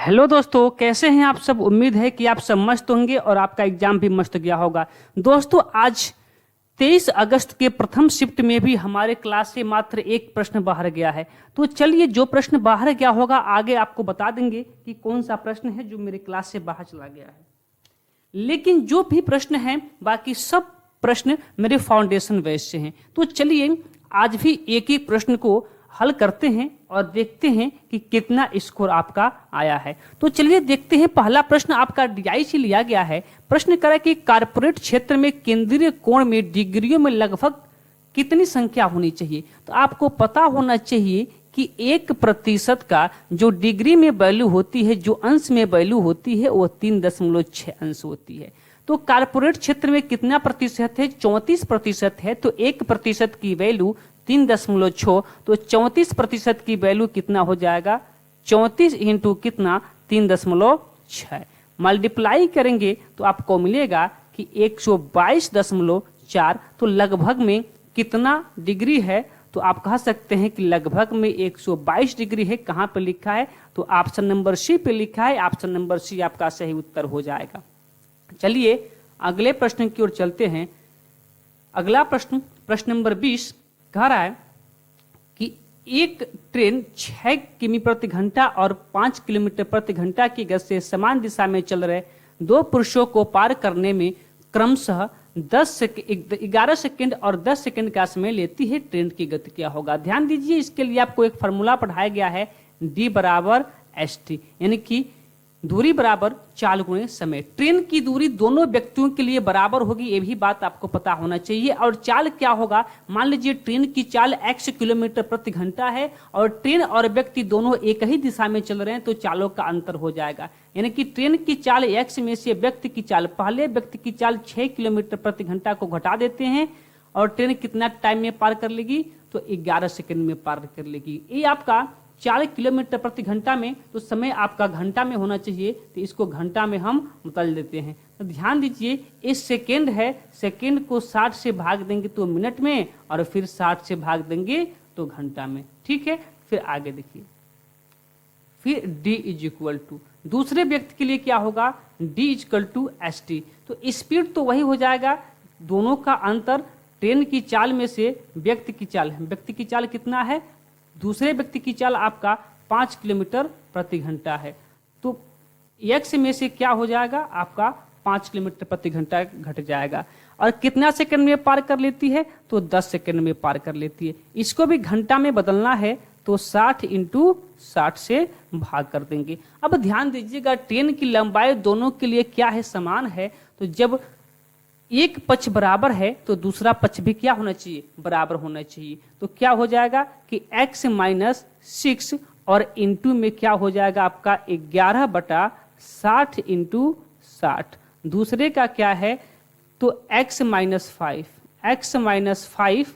Hello दोस्तों, कैसे हैं आप सब। उम्मीद है कि आप सब मस्त होंगे और आपका एग्जाम भी मस्त गया होगा। दोस्तों, आज 23 अगस्त के प्रथम शिफ्ट में भी हमारे क्लास से मात्र एक प्रश्न बाहर गया है। तो चलिए, जो प्रश्न बाहर गया होगा आगे आपको बता देंगे कि कौन सा प्रश्न है जो मेरे क्लास से बाहर चला गया है। लेकिन जो भी प्रश्न है, बाकी सब प्रश्न मेरे फाउंडेशन बैच से हैं। तो चलिए, आज भी एक एक प्रश्न को हल करते हैं और देखते हैं कि कितना स्कोर आपका आया है। तो चलिए देखते हैं। पहला प्रश्न आपका डीआई से लिया गया है। प्रश्न करा कि कारपोरेट क्षेत्र में केंद्रीय कोण में डिग्रियों में लगभग कितनी संख्या होनी चाहिए। तो आपको पता होना चाहिए कि 1% का जो डिग्री में वैल्यू होती है, जो अंश में वैल्यू होती है, वो 3.6 अंश होती है। तो कारपोरेट क्षेत्र में कितना प्रतिशत है? 34% है। तो 1% की वैल्यू 3.6, तो 34% की वैल्यू कितना हो जाएगा? 34 इंटू कितना? 3.6। मल्टीप्लाई करेंगे तो आपको मिलेगा कि 122.4। तो लगभग में कितना डिग्री है? तो आप कह सकते हैं कि लगभग में 122 डिग्री है। कहाँ पे लिखा है? तो ऑप्शन नंबर सी पे लिखा है। ऑप्शन नंबर सी आपका सही उत्तर हो जाएगा। चलिए अगले प्रश्न की ओर चलते हैं। अगला प्रश्न, प्रश्न नंबर 20 कह रहा है कि एक ट्रेन 6 किमी प्रति घंटा और 5 किलोमीटर प्रति घंटा की गति से समान दिशा में चल रहे दो पुरुषों को पार करने में क्रमशः 11 सेकंड और 10 सेकंड का समय लेती है। ट्रेन की गति क्या होगा? ध्यान दीजिए, इसके लिए आपको एक फॉर्मूला पढ़ाया गया है, D बराबर ST, यानी कि दूरी बराबर चाल गुणे समय। ट्रेन की दूरी दोनों व्यक्तियों के लिए बराबर होगी, ये भी बात आपको पता होना चाहिए। और चाल क्या होगा? मान लीजिए ट्रेन की चाल x किलोमीटर प्रति घंटा है और ट्रेन और व्यक्ति दोनों एक ही दिशा में चल रहे हैं, तो चालों का अंतर हो जाएगा। यानी कि ट्रेन की चाल x में से व्यक्ति की चाल, पहले व्यक्ति की चाल 6 किलोमीटर प्रति घंटा को घटा देते हैं और ट्रेन कितना टाइम में पार कर लेगी? तो 11 सेकेंड में पार कर लेगी। ये आपका 4 किलोमीटर प्रति घंटा में, तो समय आपका घंटा में होना चाहिए, तो इसको घंटा में हम बदल देते हैं। तो ध्यान दीजिए, इस सेकेंड है, सेकेंड को 60 से भाग देंगे तो मिनट में, और फिर 60 से भाग देंगे तो घंटा में। ठीक है, फिर आगे देखिए। फिर D इज इक्वल टू, दूसरे व्यक्ति के लिए क्या होगा? D is equal to ST। तो स्पीड तो वही हो जाएगा, दोनों का अंतर ट्रेन की चाल में से व्यक्ति की चाल है। व्यक्ति की चाल कितना है? दूसरे व्यक्ति की चाल आपका 5 किलोमीटर प्रति घंटा है। तो x में से क्या हो जाएगा? आपका 5 किलोमीटर प्रति घंटा घट जाएगा। और कितना सेकंड में पार कर लेती है? तो 10 सेकंड में पार कर लेती है। इसको भी घंटा में बदलना है, तो 60 इंटू 60 से भाग कर देंगे। अब ध्यान दीजिएगा, ट्रेन की लंबाई दोनों के लिए क्या है? समान है। तो जब एक पक्ष बराबर है तो दूसरा पक्ष भी क्या होना चाहिए? बराबर होना चाहिए। तो क्या हो जाएगा कि x माइनस 6 और इंटू में क्या हो जाएगा आपका? 11/60 इंटू 60। दूसरे का क्या है? तो x माइनस 5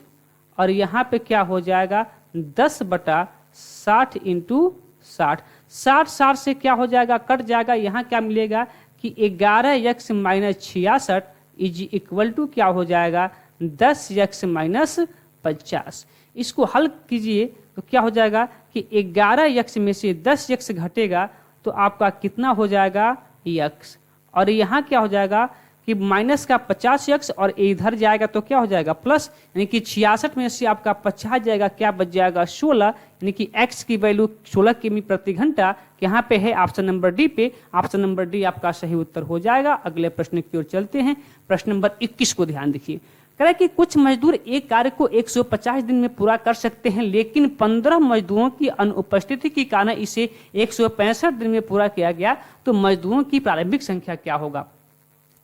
और यहाँ पे क्या हो जाएगा? 10/60 इंटू 60। 60 से क्या हो जाएगा? कट जाएगा। यहाँ क्या मिलेगा कि 11x minus 66 is equal to क्या हो जाएगा? 10x minus 50। इसको हल कीजिए तो क्या हो जाएगा कि 11x में से 10x घटेगा तो आपका कितना हो जाएगा? x। और यहाँ क्या हो जाएगा कि माइनस का 50x और इधर जाएगा तो क्या हो जाएगा? प्लस, यानी कि 66 में से आपका 50 जाएगा, क्या बच जाएगा? 16। यानी कि x की वैल्यू 16 किमी प्रति घंटा यहाँ पे है ऑप्शन नंबर डी पे। ऑप्शन नंबर डी आपका सही उत्तर हो जाएगा। अगले प्रश्न की ओर चलते हैं। प्रश्न नंबर 21 को ध्यान देखिए। कह रहा है कि कुछ मजदूर एक कार्य को 150 दिन में पूरा कर सकते हैं, लेकिन 15 मजदूरों की अनुपस्थिति के कारण इसे 165 दिन में पूरा किया गया। तो मजदूरों की प्रारंभिक संख्या क्या होगा?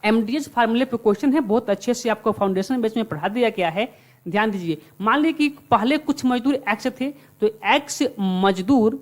MDS फार्मूले पे क्वेश्चन है, बहुत अच्छे से आपको फाउंडेशन बेस में पढ़ा दिया गया है। ध्यान दीजिए, मान लीजिए कि पहले कुछ मजदूर x थे, तो x मजदूर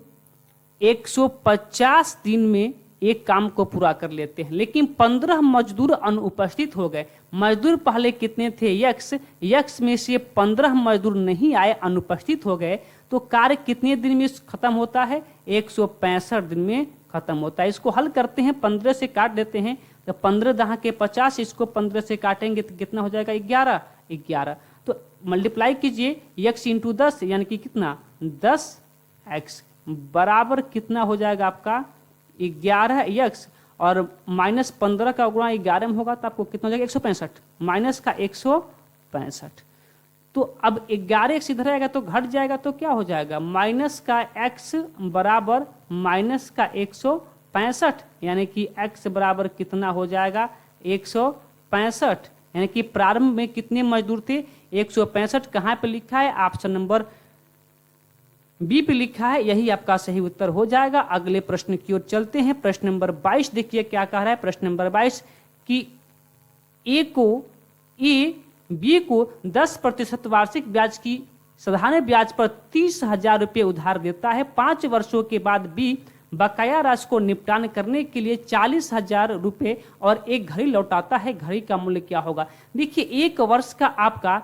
150 दिन में एक काम को पूरा कर लेते हैं, लेकिन 15 मजदूर अनुपस्थित हो गए। मजदूर पहले कितने थे? x में से 15 मजदूर नहीं आए, अनुपस्थित हो गए। तो कार्य कितने दिन में खत्म होता है? 165 दिन में खत्म होता है। इसको हल करते हैं, 15 से काट देते हैं, तो 15 दहा के 50, इसको 15 से काटेंगे तो कितना हो जाएगा? 11। तो मल्टीप्लाई कीजिए, x इंटू 10 यानी कि कितना? 10x बराबर कितना हो जाएगा आपका? 11x और -15 का गुणा 11 में होगा तो आपको कितना हो जाएगा 165, माइनस का 165। तो अब 11x इधर आएगा तो घट जाएगा तो क्या हो जाएगा, माइनस का x बराबर माइनस का 165, यानी कि x बराबर कितना हो जाएगा 165। यानी कि प्रारंभ में कितने मजदूर थे 165। कहाँ पे लिखा है, ऑप्शन नंबर बी पे लिखा है, यही आपका सही उत्तर हो जाएगा। अगले प्रश्न की ओर चलते हैं। प्रश्न नंबर 22 देखिए क्या कह रहा है। प्रश्न नंबर 22 कि ए बी को 10% वार्षिक ब्याज की साधारण ब्याज पर 30,000 रुपये उधार देता है। 5 वर्षों के बाद बी बकाया राशि को निपटान करने के लिए 40,000 रुपये और एक घड़ी लौटाता है। घड़ी का मूल्य क्या होगा। देखिए 1 वर्ष का आपका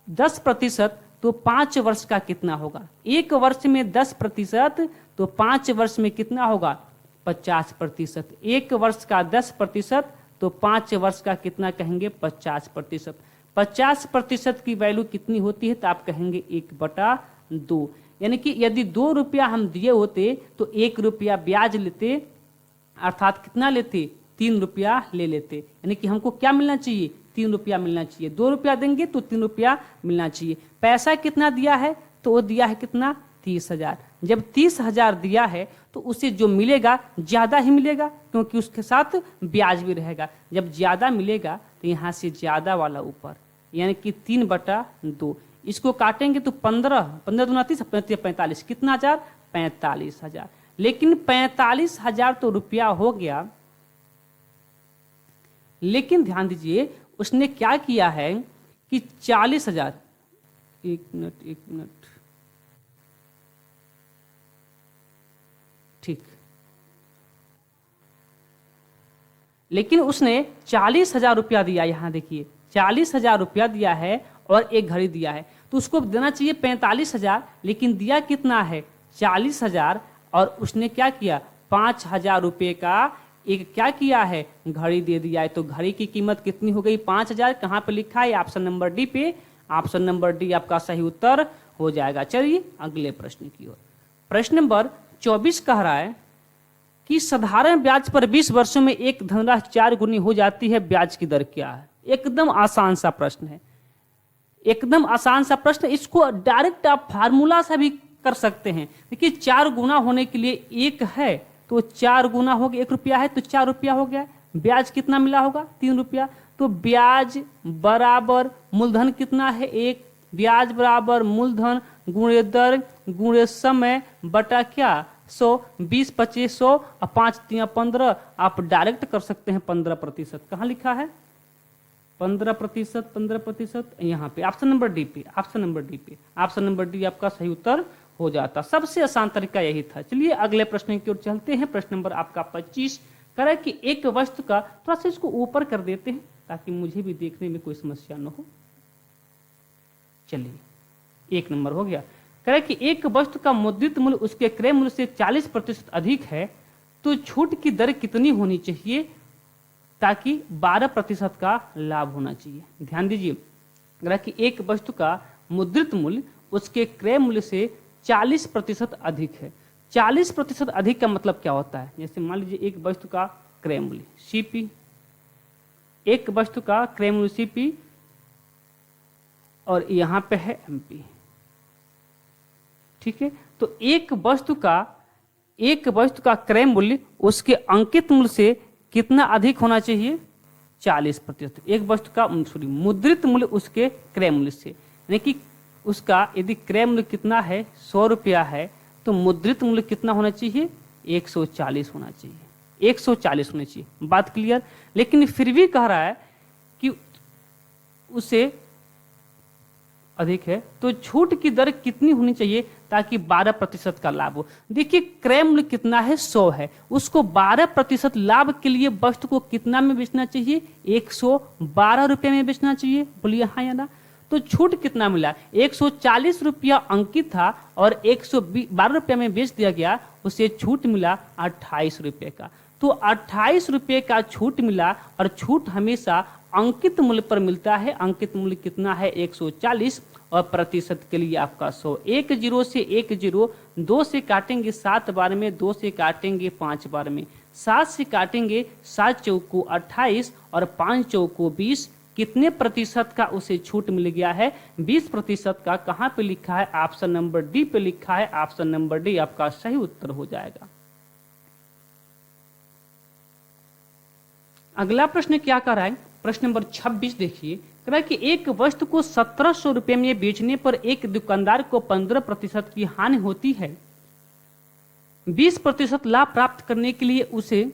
10% तो 5 वर्ष का कितना होगा। 1 वर्ष में 10% तो 5 वर्ष में कितना होगा 50%। 1 वर्ष का 10% तो 5 वर्ष का कितना कहेंगे 50%। 50% की वैल्यू कितनी होती है तो आप कहेंगे 1/2। यानी कि यदि 2 रुपया हम दिए होते तो 1 रुपया ब्याज लेते, अर्थात कितना लेते 3 रुपया ले लेते। यानी कि हमको क्या मिलना चाहिए 3 रुपया मिलना चाहिए। 2 रुपया देंगे तो 3 रुपया मिलना चाहिए। पैसा कितना दिया है तो वो दिया है कितना 30,000। जब 30,000 दिया है तो उसे जो मिलेगा ज्यादा ही मिलेगा, क्योंकि उसके साथ ब्याज भी रहेगा। जब ज्यादा मिलेगा तो यहाँ से ज्यादा वाला ऊपर, यानी कि 3/2। इसको काटेंगे तो 15 दूना 30, 45 कितना हजार 45,000। लेकिन 45,000 तो रुपया हो गया, लेकिन ध्यान दीजिए उसने क्या किया है कि 40,000, एक मिनट ठीक, लेकिन उसने 40,000 रुपया दिया। यहां देखिए 40,000 रुपया दिया है और एक घड़ी दिया है, तो उसको देना चाहिए 45,000, लेकिन दिया कितना है 40,000। और उसने क्या किया 5,000 रुपये का एक क्या किया है घड़ी दे दिया है। तो घड़ी की कीमत कितनी हो गई 5,000। कहाँ पे लिखा है ऑप्शन नंबर डी पे। ऑप्शन नंबर डी आपका सही उत्तर हो जाएगा। चलिए अगले प्रश्न की ओर। प्रश्न नंबर 24 कह रहा है कि साधारण ब्याज पर 20 वर्षों में एक धनराशि 4 गुनी हो जाती है, ब्याज की दर क्या है। एकदम आसान सा प्रश्न है, एकदम आसान सा प्रश्न। इसको डायरेक्ट आप फार्मूला से भी कर सकते हैं। देखिए 4 गुना होने के लिए 1 है तो 4 गुना हो गया, 1 रुपया है तो 4 रुपया हो गया। ब्याज कितना मिला होगा 3 रुपया। तो ब्याज बराबर मूलधन कितना है 1। ब्याज बराबर मूलधन गुणे दर गुणे समय बटा क्या 100। 20 25 100 और 5 3 15। आप डायरेक्ट कर सकते हैं 15%। कहाँ लिखा है 15%, 15% यहाँ पे ऑप्शन नंबर डी पे, ऑप्शन नंबर डी पे। ऑप्शन नंबर डी आपका सही उत्तर हो जाता। सबसे आसान तरीका यही था। चलिए अगले प्रश्न की ओर चलते हैं। प्रश्न नंबर आपका 25 करे कि एक वस्तु का, थोड़ा सा इसको ऊपर कर देते हैं ताकि मुझे भी देखने में कोई समस्या न हो। चलिए 1 नंबर हो गया। करे कि एक वस्तु का मुद्रित मूल्य उसके क्रय मूल्य से 40% अधिक है तो छूट की दर कितनी होनी चाहिए ताकि 12% का लाभ होना चाहिए। ध्यान दीजिए, अगर कि एक वस्तु का मुद्रित मूल्य उसके क्रय मूल्य से 40% अधिक है। 40% अधिक का मतलब क्या होता है, जैसे मान लीजिए एक वस्तु का क्रय मूल्य सीपी, एक वस्तु का क्रय मूल्य सीपी और यहां पे है एमपी, ठीक है। तो एक वस्तु का क्रय मूल्य उसके अंकित मूल्य से कितना अधिक होना चाहिए 40%। एक वस्तु का मुद्रित मूल्य उसके क्रय मूल्य से, यानी कि उसका यदि क्रय मूल्य कितना है 100 रुपया है तो मुद्रित मूल्य कितना होना चाहिए 140 होना चाहिए, 140 होना चाहिए। बात क्लियर। लेकिन फिर भी कह रहा है कि उसे अधिक है तो छूट की दर कितनी होनी चाहिए ताकि 12% का लाभ हो। देखिए क्रय मूल्य कितना है 100 है, उसको 12% लाभ के लिए वस्तु को कितना में बेचना चाहिए 112 रुपये में बेचना चाहिए। बोलिए हाँ या ना। तो छूट कितना मिला 140 रुपया अंकित था और 112 रुपये में बेच दिया गया, उसे छूट मिला 28 रुपये का। तो 28 रुपये का छूट मिला और छूट हमेशा अंकित मूल्य पर मिलता है। अंकित मूल्य कितना है 140 और प्रतिशत के लिए आपका 100। 1 0 से 1 0, 2 से काटेंगे 7 बार में, 2 से काटेंगे 5 बार में, 7 से काटेंगे 7 चौको 28 और 5 चौको 20। कितने प्रतिशत का उसे छूट मिल गया है? 20% का। कहाँ पे लिखा है? ऑप्शन नंबर डी पे लिखा है। ऑप्शन नंबर डी आपका सही उत्तर हो जाएगा। अगला प्रश्न क्या कर रहा है? प्रश्न नंबर 26 देखिए, कह रहा है कि एक वस्तु को 1700 रुपये में बेचने पर एक दुकानदार को 15% की हानि होती है। 20% लाभ प्राप्त करने के लिए उसे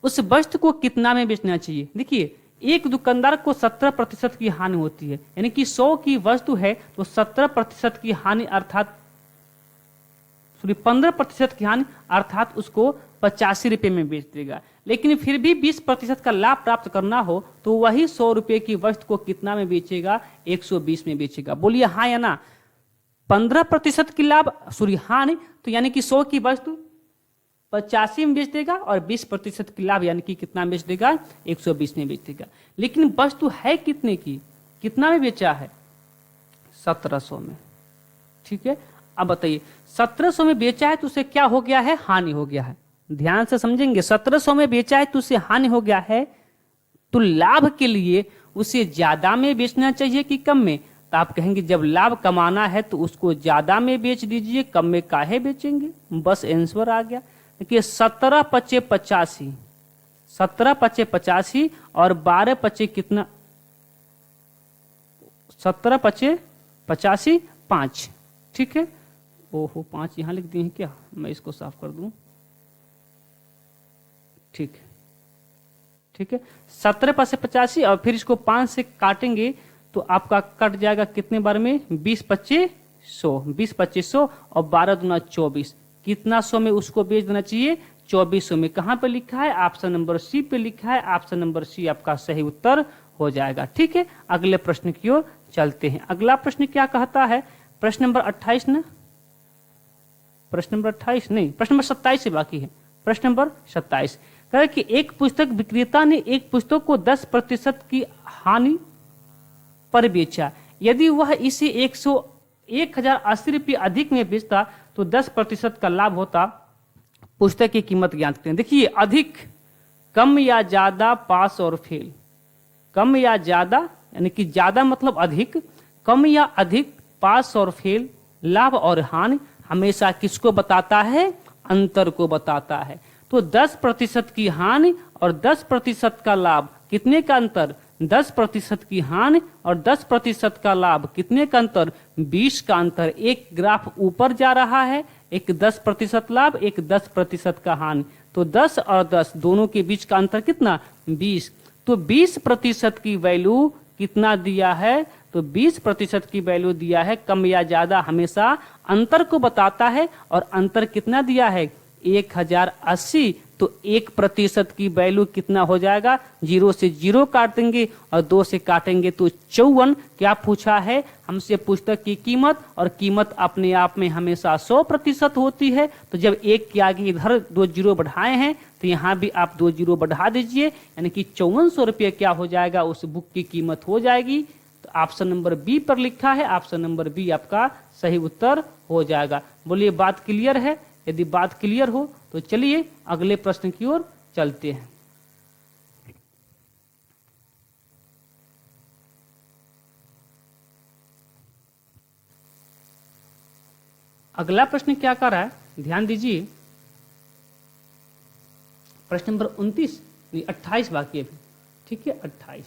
उस वस्तु को कितना में बेचना चाहिए? देखिए, एक दुकानदार को 17% की हानि होती है, यानी कि 100 की वस्तु है तो 17% की हानि अर्थात 15% की हानि अर्थात उसको 85 रुपये में बेच देगा। लेकिन फिर भी 20% का लाभ प्राप्त करना हो तो वही 100 रुपये की वस्तु को कितना में बेचेगा? 120 में बेचेगा। बोलिए हाँ या ना? 15% की लाभ हानि, तो यानी कि 100 की वस्तु 85 में बेच देगा और 20% की लाभ यानी कि कितना बेच देगा? 120 में बेच देगा। लेकिन वस्तु है कितने की? कितना में बेचा है? 1700 में। ठीक है, अब बताइए 1700 में बेचा है तो उसे क्या हो गया है? हानि हो गया है। ध्यान से समझेंगे, 1700 में बेचा है तो उसे हानि हो गया है, तो लाभ के लिए उसे ज्यादा में बेचना चाहिए कि कम में? तो आप कहेंगे जब लाभ कमाना है तो उसको ज्यादा में बेच दीजिए, कम में काहे बेचेंगे? बस आंसर आ गया। देखिए 17 पचे 85, 17 पचे 85 और 12 पचे कितना? 17 पचे 85 5। ठीक है, ओहो 5 यहां लिख दिए हैं क्या? मैं इसको साफ कर दूं। ठीक है, ठीक है, 17 पचे 85 और फिर इसको 5 से काटेंगे तो आपका कट जाएगा कितने बार में? 20 पच्चे 100, 20 पच्चे 100 और 12 दूना 24। कितना 100 में उसको बेच देना चाहिए? 2400 में। कहां पे लिखा है? ऑप्शन नंबर सी पे लिखा है। ऑप्शन नंबर सी आपका सही उत्तर हो जाएगा। ठीक है, अगले प्रश्न की ओर चलते हैं। अगला प्रश्न क्या कहता है? प्रश्न नंबर 28 ना? प्रश्न नंबर 28 नहीं, प्रश्न नंबर 27 से बाकी है। प्रश्न नंबर 27 कह रहा है कि एक पुस्तक विक्रेता ने एक पुस्तक को 10% की हानि पर बेचा। यदि वह इसे 1080 रुपये अधिक में बेचता तो 10% का लाभ होता। पुस्तक की कीमत ज्ञात करें। देखिए, अधिक, कम या ज्यादा, पास और फेल। कम या ज्यादा यानी कि ज्यादा मतलब अधिक, कम या अधिक, पास और फेल, लाभ और हानि हमेशा किसको बताता है? अंतर को बताता है। तो 10% की हानि और 10% का लाभ, कितने का अंतर? 10% की हानि और 10% का लाभ, कितने का अंतर? 20 का अंतर। एक ग्राफ ऊपर जा रहा है, एक 10% लाभ, एक 10% का हानि, तो 10 और 10 दोनों के बीच का अंतर कितना? 20। तो 20% की वैल्यू कितना दिया है? तो 20% की वैल्यू दिया है। कम या ज्यादा हमेशा अंतर को बताता है और अंतर कितना दिया है? 1080। तो 1% की वैल्यू कितना हो जाएगा? 0 से 0 काट देंगे और 2 से काटेंगे तो 54। क्या पूछा है हमसे? पुस्तक की कीमत, और कीमत अपने आप में हमेशा 100% होती है। तो जब एक के आगे इधर 2 जीरो बढ़ाए हैं तो यहाँ भी आप 2 जीरो बढ़ा दीजिए, यानी कि 5400 रुपये क्या हो जाएगा? उस बुक की कीमत हो जाएगी। तो ऑप्शन नंबर बी पर लिखा है। ऑप्शन नंबर बी आपका सही उत्तर हो जाएगा। बोलिए बात क्लियर है? यदि बात क्लियर हो तो चलिए अगले प्रश्न की ओर चलते हैं। अगला प्रश्न क्या कर रहा है? ध्यान दीजिए, प्रश्न नंबर 29 28 बाकी है अभी। ठीक है, 28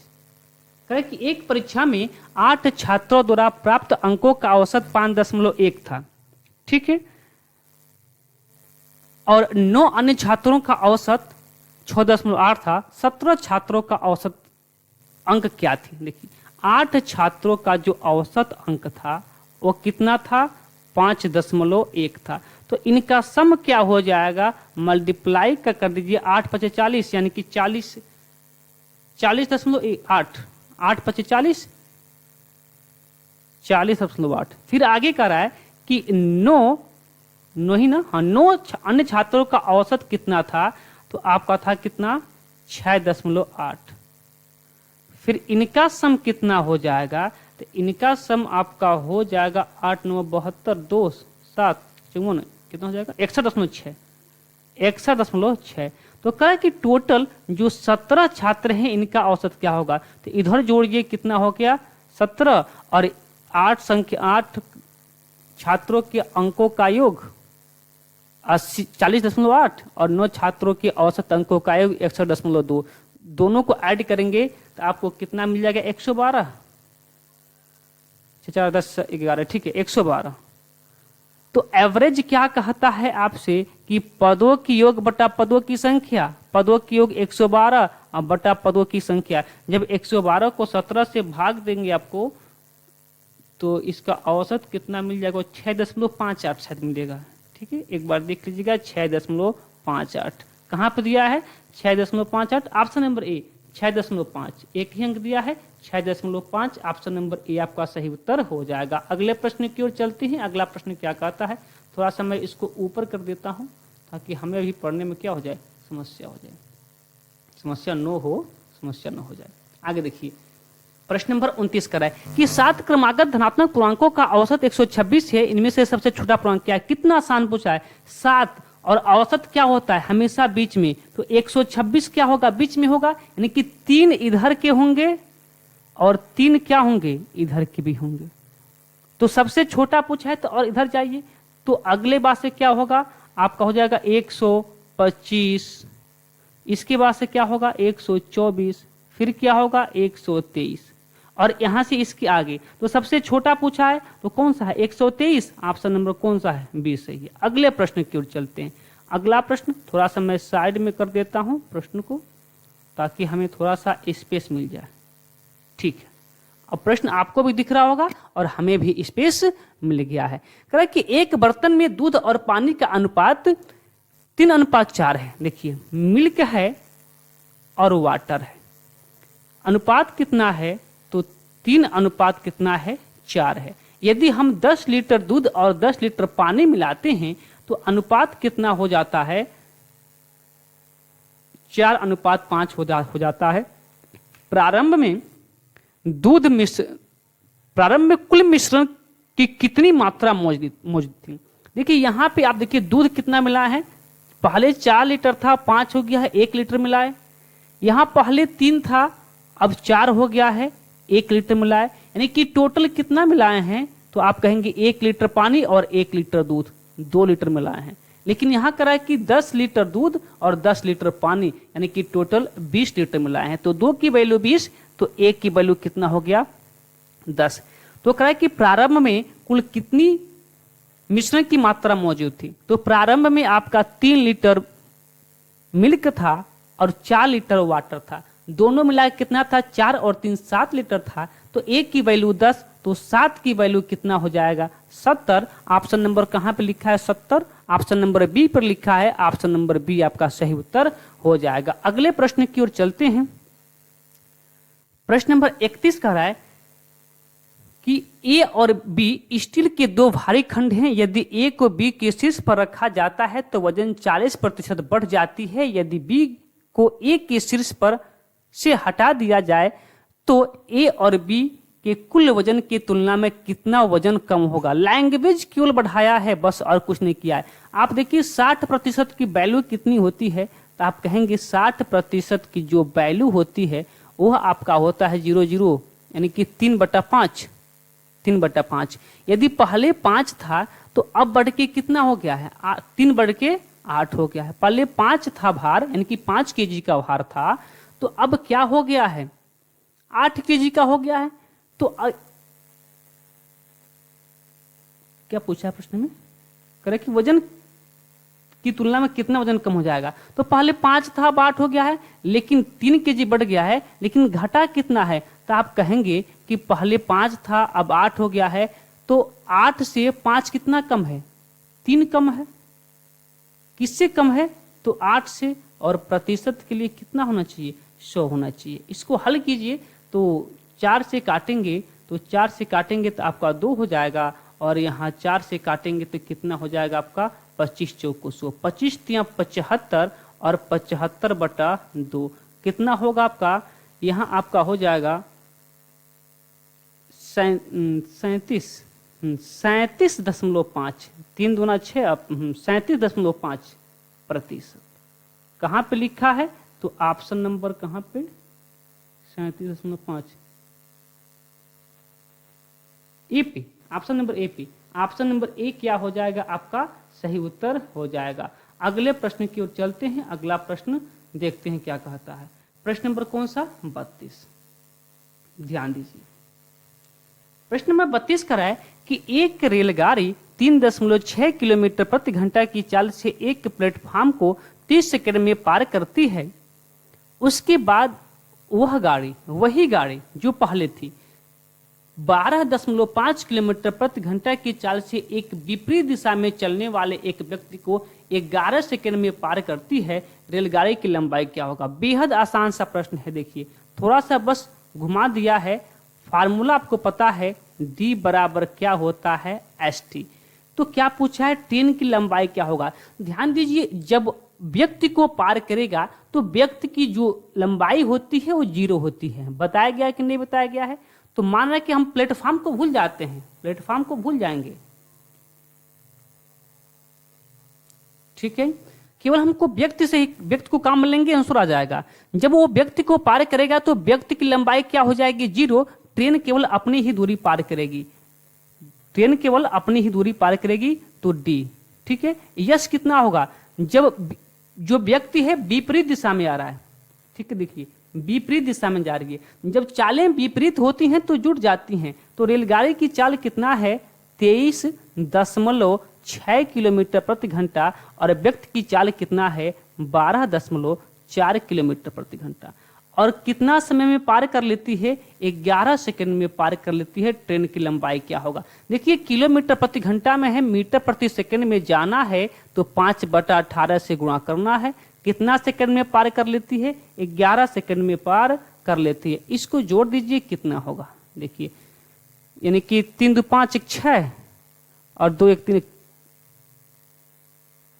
कहे कि एक परीक्षा में 8 छात्रों द्वारा प्राप्त अंकों का औसत 5.1 था। ठीक है, और 9 अन्य छात्रों का औसत 6.8 था। 17 छात्रों का औसत अंक क्या थी? देखिए, 8 छात्रों का जो औसत अंक था वो कितना था? 5.1 था। तो इनका सम क्या हो जाएगा? मल्टीप्लाई कर दीजिए। 8 पचे 40 यानी कि 40.8, 8 पचे 40, 40.8। फिर आगे कह रहा है कि 9 ही ना? हाँ, 9 अन्य छात्रों का औसत कितना था? तो आपका था कितना? 6.8। फिर इनका सम कितना हो जाएगा, तो इनका सम आपका हो जाएगा 8 9 72 2 7 54 कितना हो जाएगा 61.6 61.6। तो कहा कि टोटल जो 17 छात्र हैं इनका औसत क्या होगा, तो इधर जोड़िए कितना हो गया 17 और 8 छात्रों के अंकों का योग 40.8 और 9 छात्रों के औसत अंकों का योग 61.2, दोनों को ऐड करेंगे तो आपको कितना मिल जाएगा 112 4 10 11 ठीक है 112। तो एवरेज क्या कहता है आपसे कि पदों की योग बटा पदों की संख्या, पदों की योग 112 और बटा पदों की संख्या। जब 112 को 17 से भाग देंगे आपको तो इसका औसत कितना मिल जाएगा 6.58 शायद मिलेगा। ठीक है, एक बार देख लीजिएगा 6.58 कहाँ पर दिया है 6.58, ऑप्शन नंबर ए 6.5, एक ही अंक दिया है 6.5, ऑप्शन नंबर ए आपका सही उत्तर हो जाएगा। अगले प्रश्न की ओर चलते हैं। अगला प्रश्न क्या कहता है, थोड़ा सा मैं इसको ऊपर कर देता हूं ताकि हमें भी पढ़ने में क्या हो जाए समस्या हो जाए, समस्या न हो जाए। आगे देखिए प्रश्न नंबर 29 का है कि 7 क्रमागत धनात्मक पूर्णांकों का औसत 126 है, इनमें से सबसे छोटा पूर्णांक क्या है। कितना आसान पूछा है, 7 और औसत क्या होता है हमेशा बीच में, तो 126 क्या होगा बीच में होगा, यानी कि 3 इधर के होंगे और 3 क्या होंगे इधर के भी होंगे। तो सबसे छोटा पूछा है तो और इधर जाइए तो अगले बार से क्या होगा आपका हो जाएगा 125, इसके बाद से क्या होगा 124, फिर क्या होगा 123 और यहां से इसके आगे। तो सबसे छोटा पूछा है तो कौन सा है 123, ऑप्शन नंबर कौन सा है 20 सही है। अगले प्रश्न की ओर चलते हैं। अगला प्रश्न थोड़ा सा मैं साइड में कर देता हूं प्रश्न को ताकि हमें थोड़ा सा स्पेस मिल जाए। ठीक है, अब प्रश्न आपको भी दिख रहा होगा और हमें भी स्पेस मिल गया है। कह रहा है कि एक बर्तन में दूध और पानी का अनुपात 3:4 है। देखिए मिल्क है और वाटर है, अनुपात कितना है तो 3 कितना है 4 है। यदि हम 10 लीटर दूध और 10 लीटर पानी मिलाते हैं तो अनुपात कितना हो जाता है 4:5 हो जाता है। प्रारंभ में कुल मिश्रण की कितनी मात्रा मौजूद थी। देखिए यहाँ पे आप देखिए दूध कितना मिला है, पहले 4 लीटर था 5 हो गया है 1 लीटर मिला है। यहाँ पहले 3 था अब 4 हो गया है 1 लीटर मिला है, यानी कि टोटल कितना मिलाए हैं तो आप कहेंगे 1 लीटर पानी और 1 लीटर दूध 2 लीटर मिलाए हैं। लेकिन यहाँ करा है कि 10 लीटर दूध और 10 लीटर पानी यानी कि टोटल 20 लीटर मिलाए हैं। तो 2 की वैल्यू 20 तो 1 की वैल्यू कितना हो गया 10। तो कह रहा है कि प्रारंभ में कुल कितनी मिश्रण की मात्रा मौजूद थी, तो प्रारंभ में आपका 3 लीटर मिल्क था और 4 लीटर वाटर था, दोनों मिला कितना था 4 और 3 7 लीटर था। तो 1 की वैल्यू 10 तो 7 की वैल्यू कितना हो जाएगा 70। ऑप्शन नंबर कहां पे लिखा है 70, ऑप्शन नंबर बी पर लिखा है, ऑप्शन नंबर बी आपका सही उत्तर हो जाएगा। अगले प्रश्न की ओर चलते हैं। प्रश्न नंबर 31 कह रहा है कि ए और बी स्टील के 2 भारी खंड हैं, यदि ए को बी के शीर्ष पर रखा जाता है तो वजन 40% बढ़ जाती है, यदि बी को ए के शीर्ष पर से हटा दिया जाए तो ए और बी के कुल वजन की तुलना में कितना वजन कम होगा। लैंग्वेज केवल बढ़ाया है बस और कुछ नहीं किया है। आप देखिए 60% की वैल्यू कितनी होती है, तो आप कहेंगे 60% की जो वैल्यू होती है वह आपका होता है 00 यानी कि 3/5। यदि पहले 5 था तो अब बढ़ के कितना हो गया है 3 बढ़ के 8 हो गया है। पहले 5 था भार यानी कि 5 kg का भार था, तो अब क्या हो गया है 8 kg का हो गया है। तो क्या पूछा है प्रश्न में, करे कि वजन की तुलना में कितना वजन कम हो जाएगा। तो पहले 5 था अब 8 हो गया है, लेकिन 3 kg बढ़ गया है, लेकिन घटा कितना है, तो आप कहेंगे कि पहले 5 था अब 8 हो गया है, तो 8 से 5 कितना कम है 3 कम है। किससे कम है तो 8 से, और प्रतिशत के लिए कितना होना चाहिए 100 होना चाहिए। इसको हल कीजिए तो 4 से काटेंगे तो 4 से काटेंगे तो आपका 2 हो जाएगा, और यहाँ 4 से काटेंगे तो कितना हो जाएगा आपका 25 चौको 100, 25 तिया 75 और 75/2 कितना होगा आपका यहाँ आपका हो जाएगा 37.5, 3 दूना 6, 37.5%। कहाँ पे लिखा है? तो ऑप्शन नंबर कहाँ पे? 37.5 AP, option number AP। Option number A क्या हो जाएगा? आपका सही उत्तर हो जाएगा। अगले प्रश्न की ओर चलते हैं। अगला प्रश्न देखते हैं क्या कहता है। प्रश्न नंबर कौन सा? 32। ध्यान दीजिए, प्रश्न नंबर 32 कह रहा है कि एक रेलगाड़ी 3.6 किलोमीटर प्रति घंटा की चाल से एक प्लेटफॉर्म को 30 सेकंड में पार करती है। उसके बाद वही गाड़ी जो पहले थी 12.5 किलोमीटर प्रति घंटा की चाल से एक विपरीत दिशा में चलने वाले एक व्यक्ति को 11 सेकंड में पार करती है। रेलगाड़ी की लंबाई क्या होगा? बेहद आसान सा प्रश्न है। देखिए, थोड़ा सा बस घुमा दिया है। फार्मूला आपको पता है, D बराबर क्या होता है? ST। तो क्या पूछा है? ट्रेन की लंबाई क्या होगा? ध्यान दीजिए, जब व्यक्ति को पार करेगा तो व्यक्ति की जो लंबाई होती है वो 0 होती है। बताया गया कि नहीं बताया गया है? तो मान रहा है कि हम प्लेटफॉर्म को भूल जाते हैं, प्लेटफॉर्म को भूल जाएंगे, ठीक है। केवल हमको व्यक्ति को काम लेंगे, आंसर आ जाएगा। जब वो व्यक्ति को पार करेगा तो व्यक्ति की लंबाई क्या हो जाएगी? 0। ट्रेन केवल अपनी ही दूरी पार करेगी, ट्रेन केवल अपनी ही दूरी पार करेगी, तो D, ठीक है। यश कितना होगा? जब जो व्यक्ति है विपरीत दिशा में आ रहा है, ठीक है, देखिए विपरीत दिशा में जा रही है। जब चालें विपरीत होती हैं तो जुट जाती हैं। तो रेलगाड़ी की चाल कितना है? 23.6 किलोमीटर प्रति घंटा और व्यक्ति की चाल कितना है? 12.4 किलोमीटर प्रति घंटा। और कितना समय में पार कर लेती है? 11 सेकंड में पार कर लेती है। ट्रेन की लंबाई क्या होगा? देखिए, किलोमीटर प्रति घंटा में है, मीटर प्रति सेकंड में जाना है तो 5/18 से गुणा करना है। कितना सेकंड में पार कर लेती है? 11 सेकंड में पार कर लेती है। इसको जोड़ दीजिए, कितना होगा? देखिए, यानी कि 3 2 5 1 6 और 2 1 3,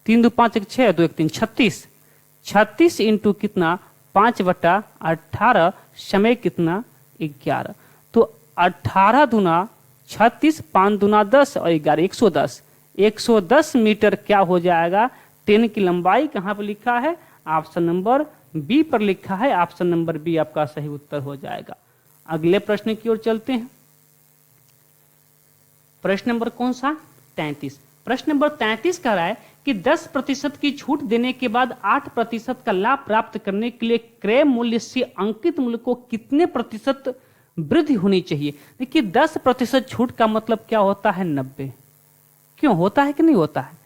3 2 5 1 6, 2 1 3 36। 36 इंटू कितना? 5/18, समय कितना? 11। तो 18 दूना 36, 5 दूना 10 और 11, 110। 110 मीटर क्या हो जाएगा? ट्रेन की लंबाई कहाँ पर लिखा है? ऑप्शन नंबर B पर लिखा है। ऑप्शन नंबर B आपका सही उत्तर हो जाएगा। अगले प्रश्न की ओर चलते हैं। प्रश्न नंबर कौन सा? 33। प्रश्न नंबर 33 कह रहा है कि 10% की छूट देने के बाद 8% का लाभ प्राप्त करने के लिए क्रय मूल्य से अंकित मूल्य को कितने प्रतिशत वृद्धि होनी चाहिए? देखिए, 10% छूट का मतलब क्या होता है? 90। क्यों होता है कि नहीं होता है?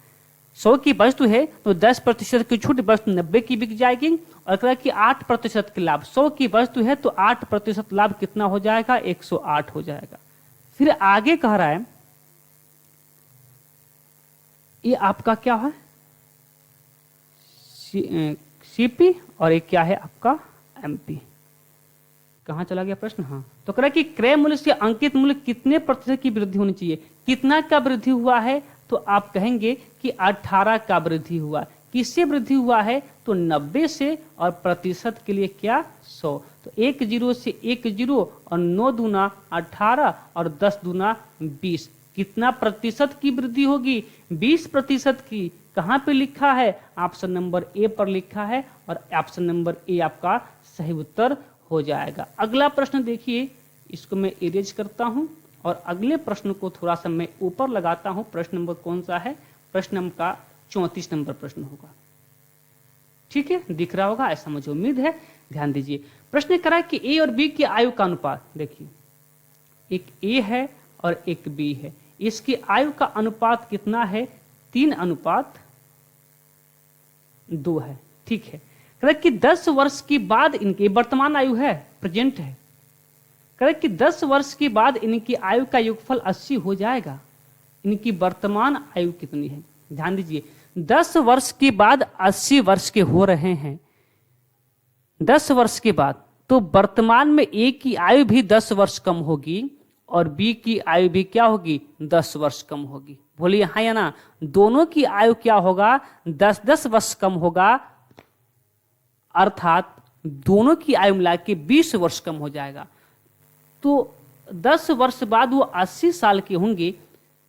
100 की वस्तु है तो 10% की छूट वस्तु 90 की बिक जाएगी। और कह रहा है कि 8% के लाभ, 100 की वस्तु है तो 8% लाभ कितना हो जाएगा? 108 हो जाएगा। फिर आगे कह रहा है, ये आपका क्या है? CP और एक क्या है आपका? MP। कहां चला गया प्रश्न? हाँ, तो कह रहा है कि क्रय मूल्य से अंकित मूल्य कितने प्रतिशत की वृद्धि होनी चाहिए? कितना का वृद्धि हुआ है? तो आप कहेंगे कि 18 का वृद्धि हुआ। किससे वृद्धि हुआ है? तो 90 से, और प्रतिशत के लिए क्या? 100। तो 1 0 से 1 0 और 9 दूना 18 और 10 दूना 20। कितना प्रतिशत की वृद्धि होगी? 20% की। कहाँ पे लिखा है? ऑप्शन नंबर A पर लिखा है और ऑप्शन नंबर A आपका सही उत्तर हो जाएगा। अगला प्रश्न देखिए, इसको मैं इरेज करता हूं और अगले प्रश्न को थोड़ा सा मैं ऊपर लगाता हूं। प्रश्न नंबर कौन सा है? प्रश्न नंबर का 34 नंबर प्रश्न होगा, ठीक है, दिख रहा होगा ऐसा मुझे उम्मीद है। ध्यान दीजिए, प्रश्न करा कि A और B की आयु का अनुपात। देखिए, एक A है और एक B है, इसकी आयु का अनुपात कितना है? 3:2 है, ठीक है। कह कि 10 वर्ष के बाद इनकी वर्तमान आयु है, प्रेजेंट है। कह कि 10 वर्ष के बाद इनकी आयु का योगफल 80 हो जाएगा। इनकी वर्तमान आयु कितनी है? ध्यान दीजिए, 10 वर्ष के बाद 80 वर्ष के हो रहे हैं। 10 वर्ष के बाद तो वर्तमान में A की आयु भी 10 वर्ष कम होगी और B की आयु भी क्या होगी? 10 वर्ष कम होगी। बोलिए हाँ या ना? दोनों की आयु क्या होगा? 10-10 वर्ष कम होगा। अर्थात दोनों की आयु मिला के 20 वर्ष कम हो जाएगा। तो 10 वर्ष बाद वो 80 साल के होंगे,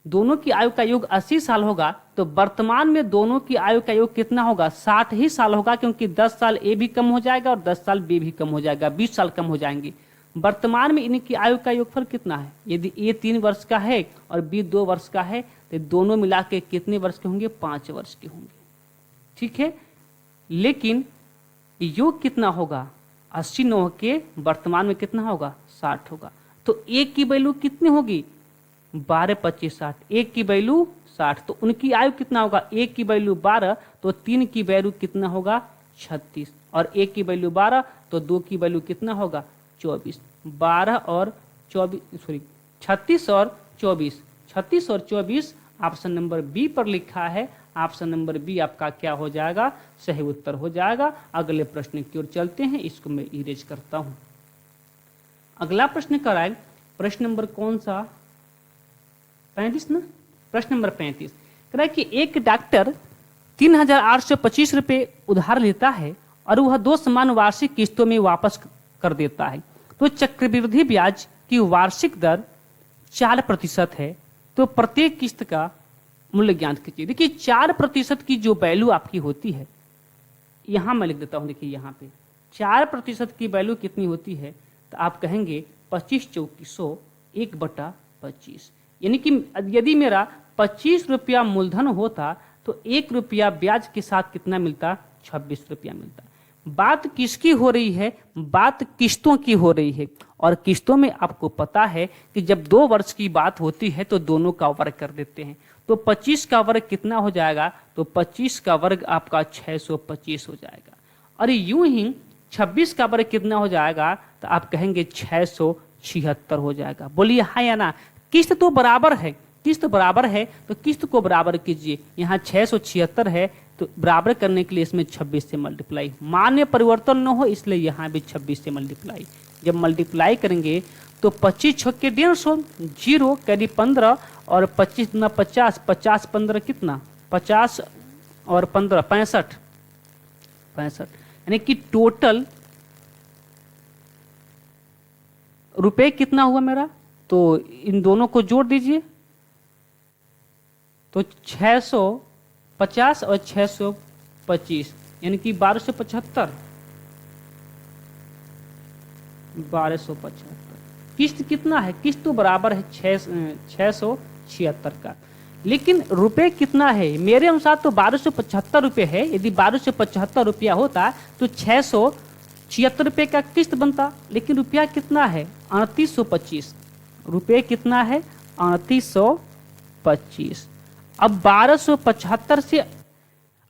दोनों की आयु का योग 80 साल होगा, तो वर्तमान में दोनों की आयु का योग कितना होगा? 60 ही साल होगा, क्योंकि 10 साल ए भी कम हो जाएगा और 10 साल बी भी कम हो जाएगा, 20 साल कम हो जाएंगे। वर्तमान में इनकी आयु का योगफल कितना है? यदि ए 3 वर्ष का है और बी 2 वर्ष का है, तो दोनों मिला के कितने वर्ष के होंगे? 5 वर्ष के होंगे। ठीक है, लेकिन योग कितना होगा? 80 9 के वर्तमान में कितना होगा? 60 होगा। तो एक की वैल्यू कितनी होगी? 12 25 60, एक की वैल्यू 60, तो उनकी आयु कितना होगा? एक की वैल्यू 12, तो 3 की वैल्यू कितना होगा? 36, और एक की वैल्यू 12, तो 2 की वैल्यू कितना होगा? 24। 12 और 24 सॉरी 36 और 24, 36 और 24 ऑप्शन नंबर बी पर लिखा है। ऑप्शन नंबर बी आपका क्या हो जाएगा? सही उत्तर हो जाएगा। अगले प्रश्न की ओर चलते हैं, इसको मैं इरेज करता हूं। अगला प्रश्न कराए, प्रश्न नंबर कौन सा? 35 ना? प्रश्न नंबर 35 कह रहा है कि एक डॉक्टर 3,825 रुपये उधार लेता है और वह 2 समान वार्षिक किस्तों में वापस कर देता है, तो चक्रवृद्धि ब्याज की वार्षिक दर 4% है, तो प्रत्येक किस्त का मूल्य ज्ञात कीजिए। देखिए 4% की जो वैल्यू आपकी होती है, यहां मैं लिख देता हूं, देखिए यहाँ पे 4% की वैल्यू कितनी होती है? तो आप कहेंगे 25 2400 1/25, यानी कि यदि मेरा 25 रुपया मूलधन होता तो 1 रुपया ब्याज के साथ कितना मिलता? 26 रुपया मिलता। बात किसकी हो रही है? बात किस्तों की हो रही है, और किस्तों में आपको पता है कि जब 2 वर्ष की बात होती है तो दोनों का वर्ग कर देते हैं। तो 25 का वर्ग कितना हो जाएगा? तो 25 का वर्ग आपका 625 हो जाएगा। और यूं ही 26 का वर्ग कितना हो जाएगा? तो आप कहेंगे 676 हो जाएगा। बोलिए हाँ या ना? किस्त तो बराबर है, किस्त बराबर है, तो किस्त को बराबर कीजिए। यहाँ 676 है, तो बराबर करने के लिए इसमें 26 से मल्टीप्लाई, मान्य परिवर्तन न हो इसलिए यहाँ भी 26 से मल्टीप्लाई। जब मल्टीप्लाई करेंगे तो 25 छक्के 150, 0 कैरी 15, और 25 दूना 50, 50 15 कितना? 50 और 15 65, यानी कि टोटल रुपए कितना हुआ मेरा? तो इन दोनों को जोड़ दीजिए, तो 650 और 625, यानी कि 1275। 1275 किस्त कितना है? किस्त तो बराबर है 676 का, लेकिन रुपए कितना है? मेरे अनुसार तो 1275 रुपये है। यदि 1275 रुपया होता तो 676 रुपये का किस्त बनता, लेकिन रुपया कितना है? 3825। रुपये कितना है? 3825। अब 1275 से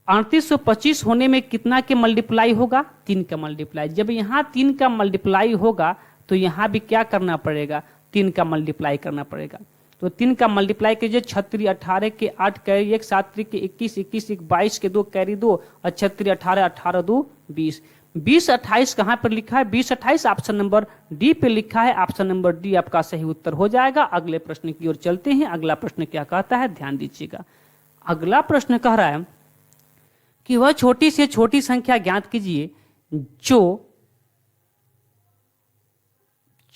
3825 होने में कितना के मल्टीप्लाई होगा? 3 का मल्टीप्लाई। जब यहाँ 3 का मल्टीप्लाई होगा तो यहाँ भी क्या करना पड़ेगा? 3 का मल्टीप्लाई करना पड़ेगा। तो 3 का मल्टीप्लाई कीजिए, 36 18 के 8 कैरी 1, 7 के 21, 21 1 22 के 2 कैरी 2, और 36 18 18 2 20। 20 28 कहाँ पर लिखा है? 20 28 ऑप्शन नंबर डी पे लिखा है। ऑप्शन नंबर डी आपका सही उत्तर हो जाएगा। अगले प्रश्न की ओर चलते हैं। अगला प्रश्न क्या कहता है, ध्यान दीजिएगा। अगला प्रश्न कह रहा है कि वह छोटी से छोटी संख्या ज्ञात कीजिए जो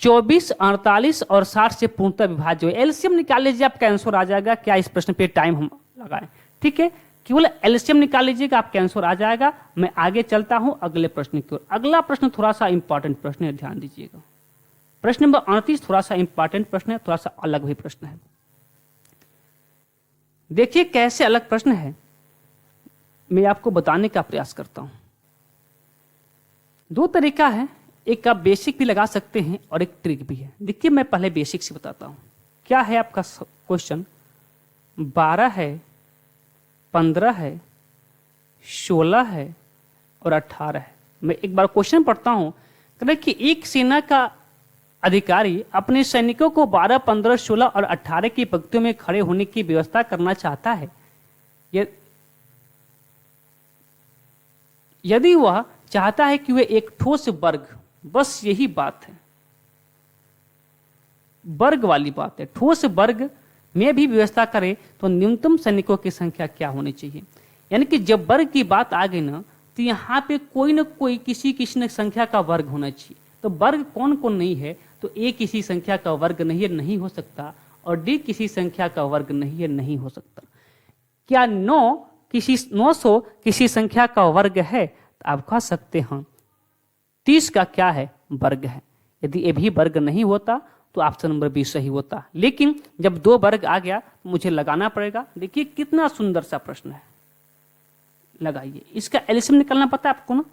24, 48 और 60 से पूर्णतः विभाज्य हो। एलसीएम निकाल लीजिए, आपका आंसर आ जाएगा। क्या इस प्रश्न पे टाइम हम लगाएं? ठीक है, केवल एलसीएम निकाल लीजिएगा, आपका आंसर आ जाएगा। मैं आगे चलता हूं अगले प्रश्न की ओर। अगला प्रश्न थोड़ा सा इंपॉर्टेंट प्रश्न है, ध्यान दीजिएगा। प्रश्न नंबर 38 थोड़ा सा इंपॉर्टेंट प्रश्न है, थोड़ा सा अलग भी प्रश्न है। देखिए कैसे अलग प्रश्न है, मैं आपको बताने का प्रयास करता हूं। 2 तरीका है, एक आप बेसिक भी लगा सकते हैं और एक ट्रिक भी है। देखिए मैं पहले बेसिक से बताता हूं। क्या है आपका क्वेश्चन? 12 है, 15 है, 16 है और 18 है। मैं एक बार क्वेश्चन पढ़ता हूं। कहते कि एक सेना का अधिकारी अपने सैनिकों को 12, 15, 16 और 18 की पंक्तियों में खड़े होने की व्यवस्था करना चाहता है। यदि वह चाहता है कि वे एक ठोस वर्ग, बस यही बात है, वर्ग वाली बात है, ठोस वर्ग में भी व्यवस्था करे तो न्यूनतम सैनिकों की संख्या क्या होनी चाहिए। यानी कि जब वर्ग की बात आ गई ना, तो यहाँ पे कोई न कोई किसी किसी न संख्या का वर्ग होना चाहिए। तो वर्ग कौन कौन नहीं है, तो ए किसी संख्या का वर्ग नहीं है, नहीं हो सकता, और डी किसी संख्या का वर्ग नहीं है, नहीं हो सकता। क्या 900 किसी संख्या का वर्ग है, तो आप कह सकते हैं 30 का क्या है, वर्ग है। यदि ये भी वर्ग नहीं होता तो ऑप्शन नंबर बी सही होता। लेकिन जब 2 वर्ग आ गया तो मुझे लगाना पड़ेगा। देखिए कितना सुंदर सा प्रश्न है, लगाइए। इसका एलसीएम निकालना पता है आपको ना,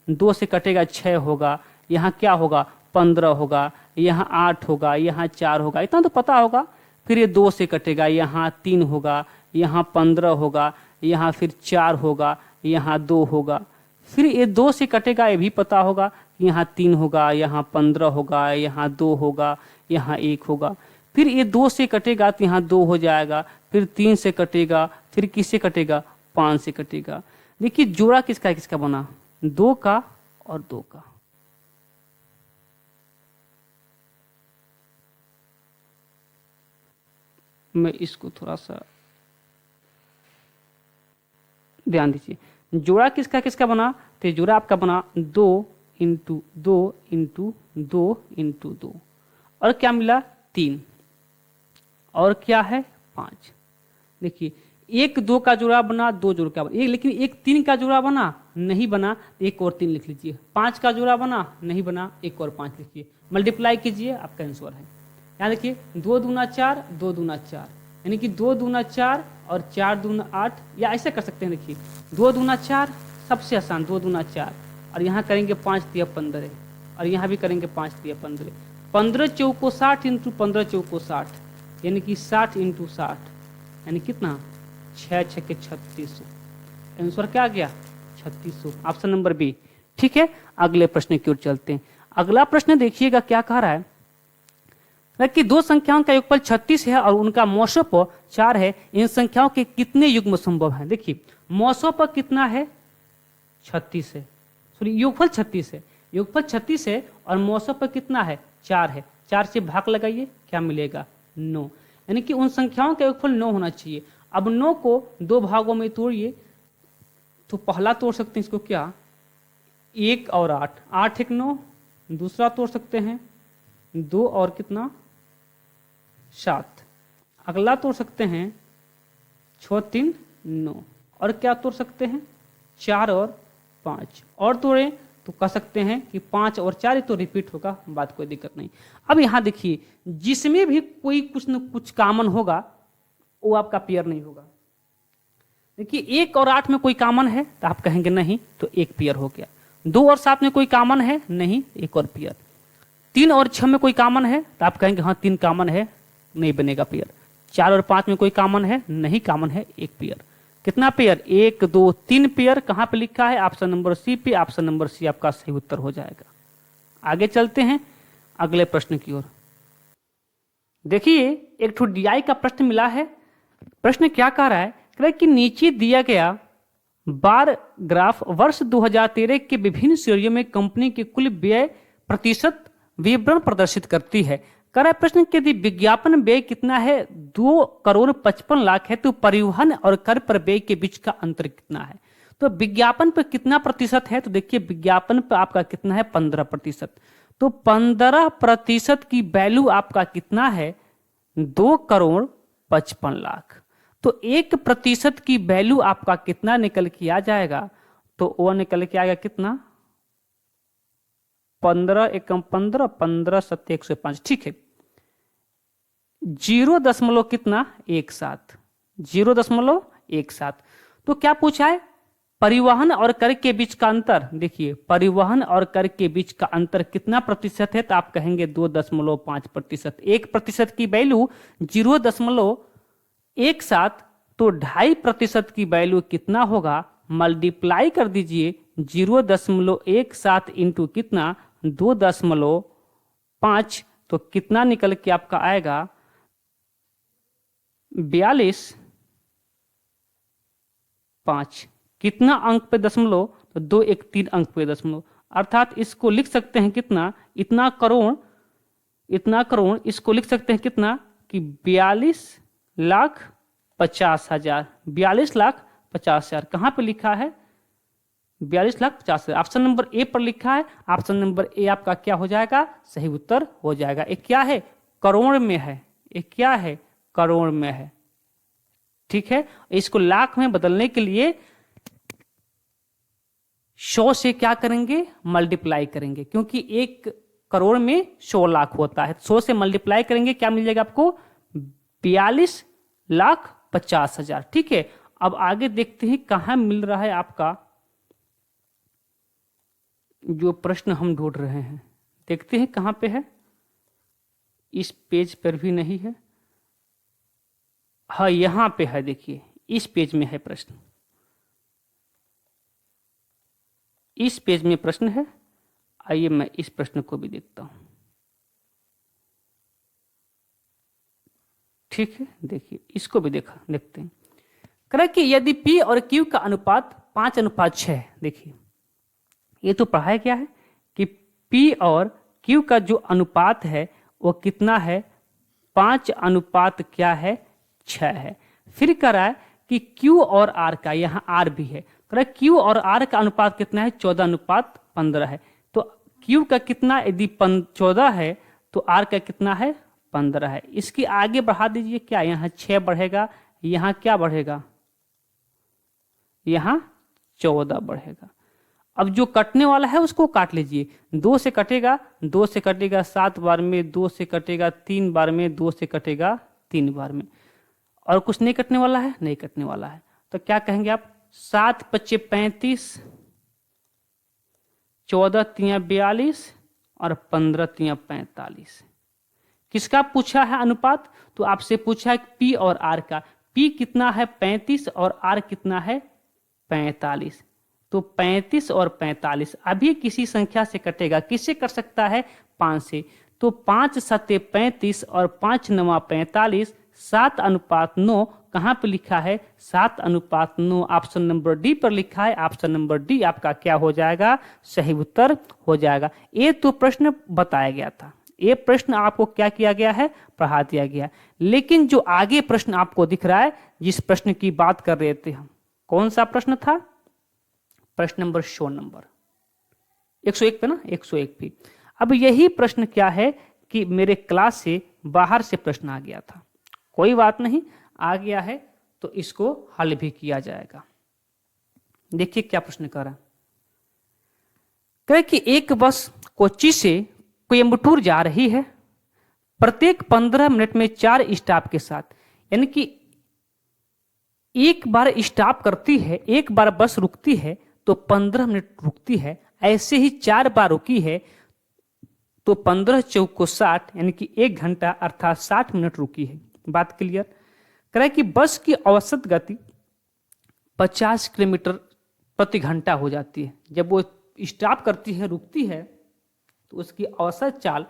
2 से कटेगा 6 होगा, यहाँ क्या होगा 15 होगा, यहाँ 8 होगा, यहाँ 4 होगा, इतना तो पता होगा। फिर ये 2 से कटेगा, यहाँ 3 होगा, यहाँ 15 होगा, यहाँ फिर 4 होगा, यहाँ 2 होगा। फिर ये 2 से कटेगा, ये भी पता होगा, यहाँ 3 होगा, यहाँ 15 होगा, यहाँ 2 होगा, यहाँ 1 होगा। फिर ये 2 से कटेगा तो यहाँ 2 हो जाएगा, फिर 3 से कटेगा, फिर किससे कटेगा, 5 से कटेगा। देखिए जोड़ा किसका किसका बना, 2 का और 2 का। मैं इसको थोड़ा सा ध्यान दीजिए, जोड़ा किसका किसका बना, तो जोड़ा आपका बना 2 इंटू 2 इंटू 2 इंटू 2, और क्या मिला 3, और क्या है 5। देखिए 1 2 का जोड़ा बना, 2 जोड़ा का बना, लेकिन 1 3 का जोड़ा बना, नहीं बना, 1 और 3 लिख लीजिए। 5 का जोड़ा बना, नहीं बना, 1 और 5 लिखिए, मल्टीप्लाई कीजिए, आपका आंसर है। यहाँ देखिए 2 दूना 4, 2 दूना 4, यानी कि 2 दूना 4 और 4 दूना 8, या ऐसे कर सकते हैं। देखिए 2 दूना 4 सबसे आसान, 2 दूना 4, और यहाँ करेंगे 5 तिया 15, और यहाँ भी करेंगे 5 तिया 15। 15 चौको 60 इंटू 15 चौको 60, यानी कि 60 इंटू 60, यानी कितना 6 6 के 3600। आंसर क्या आ गया 3600, ऑप्शन नंबर बी। ठीक है, अगले प्रश्न की ओर चलते हैं। अगला प्रश्न देखिएगा क्या कह रहा है कि 2 संख्याओं का योगफल 36 है और उनका मौसोप 4 है, इन संख्याओं के कितने युग्म संभव है। देखिए मौसोप कितना है 36 है, सॉरी योगफल 36 है, योगफल 36 है और मौसोप कितना है 4 है। 4 से भाग लगाइए, क्या मिलेगा 9, यानी कि उन संख्याओं का योगफल 9 होना चाहिए। अब 9 को 2 भागों में तोड़िए, तो पहला तोड़ सकते हैं इसको क्या 1 और 8, 8 1 9, दूसरा तोड़ सकते हैं 2 और कितना 7, अगला तोड़ सकते हैं 6 3 9, और क्या तोड़ सकते हैं 4 और 5, और तोड़े तो कह सकते हैं कि 5 और 4 तो रिपीट होगा, बात कोई दिक्कत नहीं। अब यहाँ देखिए जिसमें भी कोई कुछ न कुछ कॉमन होगा वो आपका पेयर नहीं होगा। देखिए 1 और 8 में कोई कॉमन है तो आप कहेंगे नहीं, तो 1 पेयर हो गया। 2 और 7 में कोई कॉमन है, नहीं, 1 और पेयर। 3 और 6 में कोई कॉमन है तो आप कहेंगे हाँ 3 कॉमन है, नहीं बनेगा पेयर। 4 और 5 में कोई कॉमन है, नहीं कॉमन है, 1 पेयर। कितना पेयर 1 2 3 पेयर। कहाँ पे लिखा है ऑप्शन नंबर सी पे, ऑप्शन नंबर सी आपका सही उत्तर हो जाएगा। आगे चलते हैं अगले प्रश्न की ओर। देखिए एक ठो डीआई का प्रश्न मिला है। प्रश्न क्या कह रहा है कि नीचे दिया गया बार ग्राफ वर्ष 2013 के विभिन्न श्रेणियों में कंपनी के कुल व्यय प्रतिशत विवरण प्रदर्शित करती है। कह रहा है प्रश्न कि यदि विज्ञापन व्यय कितना है 2 करोड़ 55 लाख है, तो परिवहन और कर पर व्यय के बीच का अंतर कितना है। तो विज्ञापन पर कितना प्रतिशत है, तो देखिए विज्ञापन पर आपका कितना है 15%, तो 15% की वैल्यू आपका कितना है 2 करोड़ 55 लाख। तो 1% की वैल्यू आपका कितना निकल के आ जाएगा, तो वो निकल के आएगा कितना 15 एकम 15 15 7 105। ठीक है, 0 कितना 17, 0.17। तो क्या पूछा है परिवहन और कर के बीच का अंतर। देखिए परिवहन और कर के बीच का अंतर कितना प्रतिशत है, तो आप कहेंगे 2.5%। 1% की वैल्यू 0.17, तो 2.5% की वैल्यू कितना होगा, मल्टीप्लाई कर दीजिए 0.17 इंटू कितना 2.5, तो कितना निकल के आपका आएगा 42.5। कितना अंक पे दशमलव, तो 2 1 3 अंक पे दशमलव, अर्थात इसको लिख सकते हैं कितना, इतना करोड़, इसको लिख सकते हैं कितना कि 42,50,000। 42,50,000 कहाँ पे लिखा है 42,50,000। ऑप्शन नंबर ए पर लिखा है, ऑप्शन नंबर ए आपका क्या हो जाएगा, सही उत्तर हो जाएगा। एक क्या है, करोड़ में है, एक क्या है, करोड़ में है। ठीक है, इसको लाख में बदलने के लिए 100 से क्या करेंगे, मल्टीप्लाई करेंगे, क्योंकि 1 करोड़ में 100 लाख होता है। 100 से मल्टीप्लाई करेंगे, क्या मिल जाएगा आपको, 42,50,000। ठीक है, अब आगे देखते हैं कहां मिल रहा है आपका जो प्रश्न हम ढूंढ रहे हैं। देखते हैं कहां पे है, इस पेज पर भी नहीं है, हाँ यहां पे है, देखिए इस पेज में है प्रश्न, इस पेज में प्रश्न है। आइए मैं इस प्रश्न को भी देखता हूं। ठीक है, देखिए इसको भी देखते हैं। कह कि यदि P और Q का अनुपात 5:6, देखिए ये तो पढ़ाया गया है कि P और Q का जो अनुपात है वो कितना है, 5:6 है। फिर कह रहा है कि Q और R का, यहाँ R भी है, कह रहा है Q और R का अनुपात कितना है, 14:15 है। तो Q का कितना, यदि 14 है तो R का कितना है, 15 है। इसकी आगे बढ़ा दीजिए, क्या यहाँ 6 बढ़ेगा, यहाँ क्या बढ़ेगा, यहाँ 14 बढ़ेगा। अब जो कटने वाला है उसको काट लीजिए, 2 से कटेगा, 2 से कटेगा 7 बार में, 2 से कटेगा 3 बार में, 2 से कटेगा 3 बार में, और कुछ नहीं कटने वाला है, नहीं कटने वाला है। तो क्या कहेंगे आप, 7 × 5 = 35, 14 × 3 = 42 और 15 × 3 = 45। किसका पूछा है अनुपात, तो आपसे पूछा है P और R का। P कितना है, 35, और R कितना है, 45। तो 35 और 45 अभी किसी संख्या से कटेगा, किससे कट सकता है, 5 से। तो 5 × 7 = 35 और 5 × 9 = 45, 7:9 कहाँ पे लिखा है, 7:9 ऑप्शन नंबर डी पर लिखा है। ऑप्शन नंबर डी आपका क्या हो जाएगा, सही उत्तर हो जाएगा। ये तो प्रश्न बताया गया था, ये प्रश्न आपको क्या किया गया है, पढ़ा दिया गया। लेकिन जो आगे प्रश्न आपको दिख रहा है, जिस प्रश्न की बात कर रहे थे हम, कौन सा प्रश्न था, प्रश्न नंबर 100 नंबर 101 पे ना, 101 पे। अब यही प्रश्न क्या है कि मेरे क्लास से बाहर से प्रश्न आ गया था, कोई बात नहीं, आ गया है तो इसको हल भी किया जाएगा। देखिए क्या प्रश्न कर रहा है, कहे कि एक बस कोच्चि से कोयम्बटूर जा रही है, प्रत्येक 15 मिनट में 4 स्टॉप के साथ, यानी कि एक बार स्टॉप करती है, एक बार बस रुकती है तो 15 मिनट रुकती है, ऐसे ही 4 बार रुकी है तो 15 × 60 यानी कि 1 घंटा अर्थात 60 मिनट रुकी है। बात क्लियर। कह रहा है कि बस की औसत गति 50 किलोमीटर प्रति घंटा हो जाती है। जब वो स्टॉप करती है, रुकती है, तो उसकी औसत चाल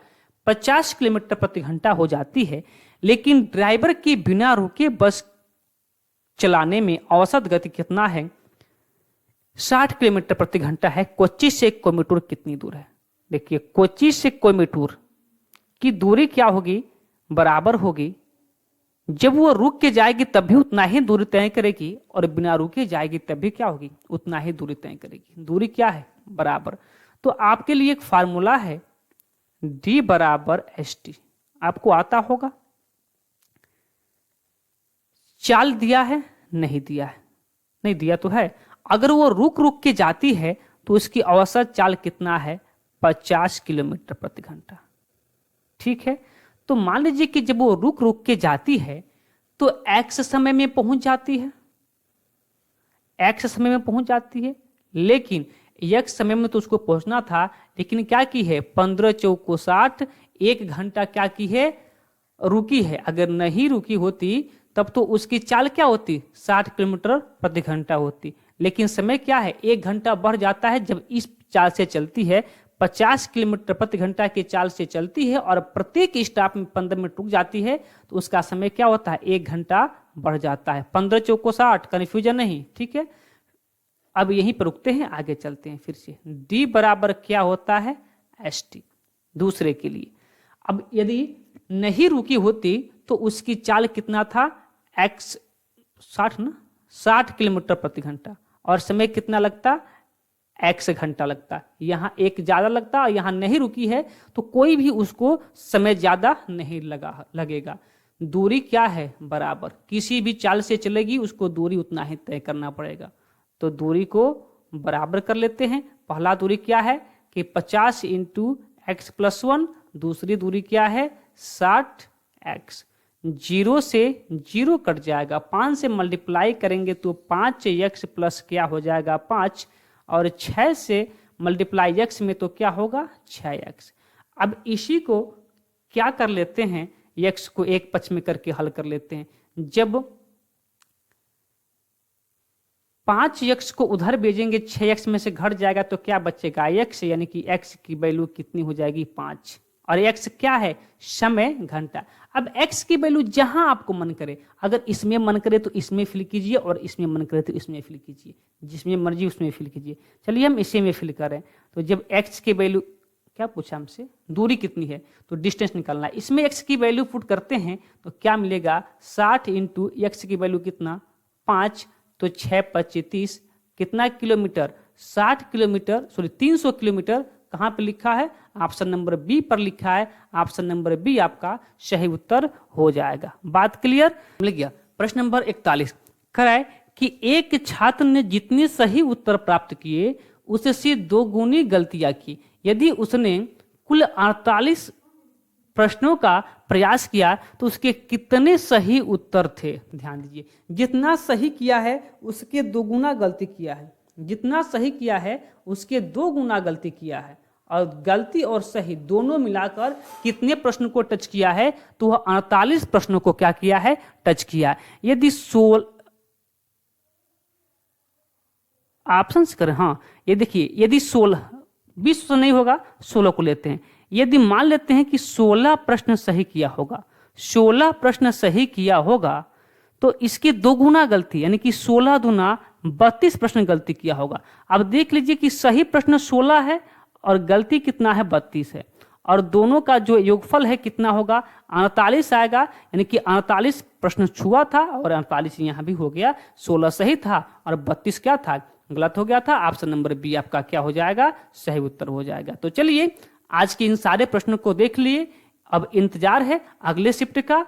50 किलोमीटर प्रति घंटा हो जाती है, लेकिन ड्राइवर के बिना रुके बस चलाने में औसत गति कितना है, 60 किलोमीटर प्रति घंटा है। कोच्चि से कोयम्बटूर कितनी दूर है, देखिए कोच्चि से कोयम्बटूर की दूरी क्या होगी, बराबर होगी, जब वो रुक के जाएगी तब भी उतना ही दूरी तय करेगी, और बिना रुके जाएगी तब भी क्या होगी, उतना ही दूरी तय करेगी। दूरी क्या है, बराबर। तो आपके लिए एक फार्मूला है, D = ST, आपको आता होगा। चाल दिया है, नहीं दिया है, नहीं दिया तो है। अगर वो रुक रुक के जाती है तो उसकी औसत चाल कितना है, 50 किलोमीटर प्रति घंटा। ठीक है, तो मान लीजिए कि जब वो रुक रुक के जाती है तो x समय में पहुंच जाती है, x समय में पहुंच जाती है, लेकिन x समय में तो उसको पहुंचना था, लेकिन क्या की है, 15 × 60, 1 घंटा क्या की है, रुकी है। अगर नहीं रुकी होती तब तो उसकी चाल क्या होती, 60 किलोमीटर प्रति घंटा होती, लेकिन समय क्या है, 1 घंटा बढ़ जाता है जब इस चाल से चलती है, 50 किलोमीटर प्रति घंटा की चाल से चलती है और प्रत्येक स्टॉप में 15 मिनट रुक जाती है, तो उसका समय क्या होता है, 1 घंटा बढ़ जाता है। 15 × 60, कन्फ्यूजन नहीं, ठीक है। अब यहीं पर रुकते हैं, आगे चलते हैं फिर से। D बराबर क्या होता है, ST दूसरे के लिए। अब यदि नहीं रुकी होती तो उसकी चाल कितना था, x 60 ना, 60 किलोमीटर प्रति घंटा, और समय कितना लगता, x घंटा लगता है। यहाँ एक ज्यादा लगता है और यहाँ नहीं रुकी है तो कोई भी उसको समय ज्यादा नहीं लगेगा। दूरी क्या है? बराबर, किसी भी चाल से चलेगी उसको दूरी उतना ही तय करना पड़ेगा। तो दूरी को बराबर कर लेते हैं। पहला दूरी क्या है कि 50 इंटू एक्स प्लस 1, दूसरी दूरी क्या है 60x। 0 से 0 कट जाएगा, 5 से मल्टीप्लाई करेंगे तो 5x प्लस क्या हो जाएगा 5, और 6 से मल्टीप्लाई x में तो क्या होगा 6x। अब इसी को क्या कर लेते हैं, x को एक पक्ष में करके हल कर लेते हैं। जब 5x को उधर भेजेंगे 6x में से घट जाएगा तो क्या बचेगा x, यानी कि x की वैल्यू कितनी हो जाएगी 5, और x क्या है समय घंटा। अब x की वैल्यू जहां आपको मन करे, अगर इसमें मन करे तो इसमें फिल कीजिए और इसमें मन करे तो इसमें फिल कीजिए, जिसमें मर्जी उसमें फिल कीजिए। चलिए हम इसी में फिल करें। तो जब x की वैल्यू, क्या पूछा हमसे, दूरी कितनी है तो डिस्टेंस निकालना है। इसमें x की वैल्यू पुट करते हैं तो क्या मिलेगा 60 इंटू x की वैल्यू कितना 5, तो 6 5 30, कितना किलोमीटर 60 किलोमीटर, सॉरी 300 किलोमीटर। कहाँ पे लिखा है? ऑप्शन नंबर बी पर लिखा है। ऑप्शन नंबर बी आपका सही उत्तर हो जाएगा। बात क्लियर? मिल गया। प्रश्न नंबर 41 कराए कि एक छात्र ने जितने सही उत्तर प्राप्त किए उससे 2 गुनी गलतियां की। यदि उसने कुल 48 प्रश्नों का प्रयास किया तो उसके कितने सही उत्तर थे? ध्यान दीजिए, जितना सही किया है उसके 2 गुना गलती किया है, जितना सही किया है उसके 2 गुना गलती किया है, और गलती और सही दोनों मिलाकर कितने प्रश्न को टच किया है? तो वह 48 प्रश्नों को क्या किया है? टच किया है। यदि 16 ऑप्शन करें, हाँ ये देखिए, यदि 16 20 नहीं होगा 16 को लेते हैं। यदि मान लेते हैं कि 16 प्रश्न सही किया होगा, 16 प्रश्न सही किया होगा तो इसके 2 गुना गलती, यानी कि 16 दूना 32 प्रश्न गलती किया होगा। अब देख लीजिए कि सही प्रश्न 16 है और गलती कितना है 32 है, और दोनों का जो योगफल है कितना होगा 48 आएगा। यानी कि 48 प्रश्न छुआ था और 48 यहाँ भी हो गया। 16 सही था और 32 क्या था? गलत हो गया था। ऑप्शन नंबर बी आपका क्या हो जाएगा? सही उत्तर हो जाएगा। तो चलिए आज के इन सारे प्रश्नों को देख लिए, अब इंतजार है अगले शिफ्ट का।